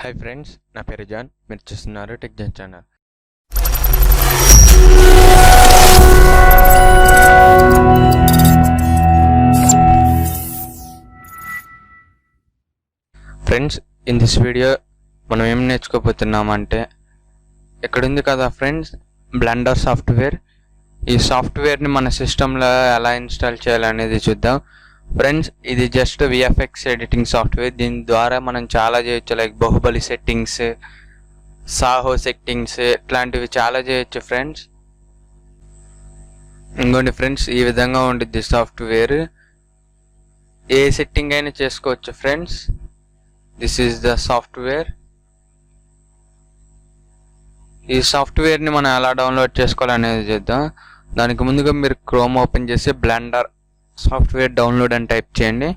Hi friends, నా పేరు John. మీరు చూస్తున్నారు TechJohn channel. Friends, in this video మనం ఏం నేర్చుకోబోతున్నామంటే, ఇక్కడ ఉంది కదా ఫ్రెండ్స్, బ్లెండర్ సాఫ్ట్వేర్. ఈ సాఫ్ట్వేర్ని మన సిస్టంలో ఎలా ఇన్స్టాల్ చేయాలనేది చూద్దాం. ఫ్రెండ్స్, ఇది జస్ట్ విఎఫ్ఎక్స్ ఎడిటింగ్ సాఫ్ట్వేర్. దీని ద్వారా మనం చాలా చేయొచ్చు, like Baahubali settings, Saaho settings, ఇట్లాంటివి చాలా చేయొచ్చు ఫ్రెండ్స్. ఇంకోండి ఫ్రెండ్స్, ఈ విధంగా ఉంటుంది సాఫ్ట్వేర్. ఏ సెట్టింగ్ అయినా చేసుకోవచ్చు friends. This is the software. ఈ సాఫ్ట్వేర్ని మనం ఎలా డౌన్లోడ్ చేసుకోవాలనేది చూద్దాం. దానికి ముందుగా మీరు క్రోమ్ ఓపెన్ చేసి బ్లెండర్ సాఫ్ట్వేర్ డౌన్లోడ్ అని టైప్ చేయండి.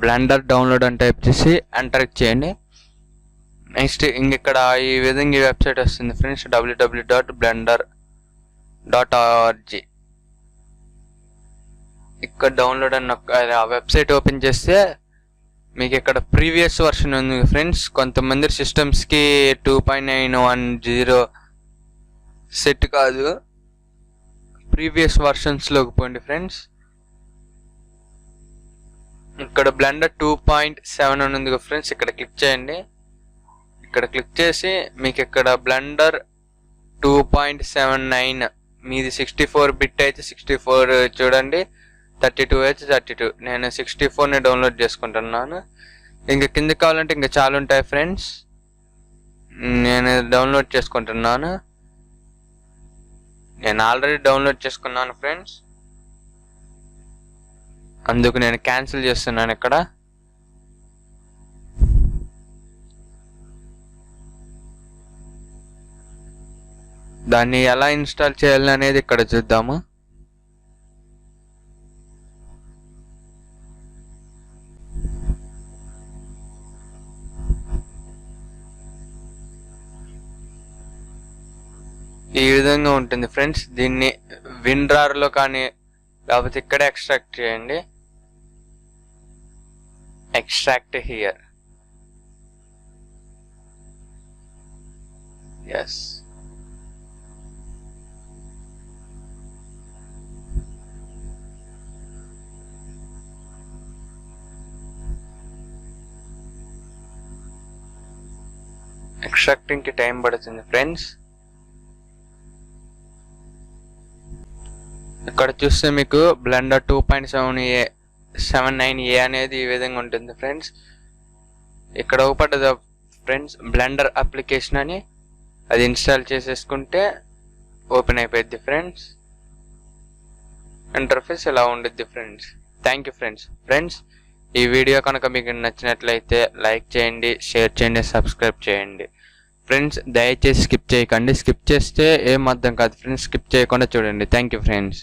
బ్లెండర్ డౌన్లోడ్ అని టైప్ చేసి ఎంటర్ చేయండి. నెక్స్ట్ ఇక్కడ ఈ విధంగా వెబ్సైట్ వస్తుంది ఫ్రెండ్స్, www.blender.org. ఇక్కడ డౌన్లోడ్ అన్న ఆ వెబ్సైట్ ఓపెన్ చేస్తే మీకు ఇక్కడ ప్రీవియస్ వర్షన్ ఉంది ఫ్రెండ్స్. కొంతమంది సిస్టమ్స్కి 2.910 సెట్ కాదు, ప్రీవియస్ వర్షన్స్లోకి పోండి ఫ్రెండ్స్. ఇక్కడ బ్లెండర్ 2.7 అని ఉంది ఫ్రెండ్స్, ఇక్కడ క్లిక్ చేయండి. ఇక్కడ క్లిక్ చేసి మీకు ఇక్కడ బ్లెండర్ 2.79, మీది 64 బిట్ అయితే 64 చూడండి, 32 అయితే 32. నేను 64ని డౌన్లోడ్ చేసుకుంటున్నాను. ఇంకా కింద కావాలంటే ఇంకా చాలా ఉంటాయి ఫ్రెండ్స్, నేను డౌన్లోడ్ చేసుకుంటున్నాను. నేను ఆల్రెడీ డౌన్లోడ్ చేసుకున్నాను ఫ్రెండ్స్, అందుకు నేను క్యాన్సిల్ చేస్తున్నాను. ఇక్కడ దాన్ని ఎలా ఇన్స్టాల్ చేయాలి అనేది ఇక్కడ చూద్దాము. ఈ విధంగా ఉంటుంది ఫ్రెండ్స్. దీన్ని విన్రార్లో కానీ లేకపోతే ఇక్కడ ఎక్స్ట్రాక్ట్ చేయండి. Extract here, yes. ఎక్స్ట్రాక్టింగ్కి టైం పడుతుంది ఫ్రెండ్స్. ఇక్కడ చూస్తే మీకు బ్లెండర్ 2.79 అనేది ఈ విధంగా ఉంటుంది ఫ్రెండ్స్. ఇక్కడ ఒకపడ్డది ఫ్రెండ్స్ బ్లెండర్ అప్లికేషన్ అని, అది ఇన్స్టాల్ చేసేసుకుంటే ఓపెన్ అయిపోయింది ఫ్రెండ్స్. ఇంటర్ఫేస్ ఇలా ఉండిద్ది ఫ్రెండ్స్. Thank you friends. ఈ వీడియో కనుక మీకు నచ్చినట్లయితే లైక్ చేయండి, షేర్ చేయండి, సబ్స్క్రైబ్ చేయండి ఫ్రెండ్స్. దయచేసి స్కిప్ చేయకండి. స్కిప్ చేస్తే ఏం అర్థం కాదు ఫ్రెండ్స్, స్కిప్ చేయకుండా చూడండి. Thank you friends.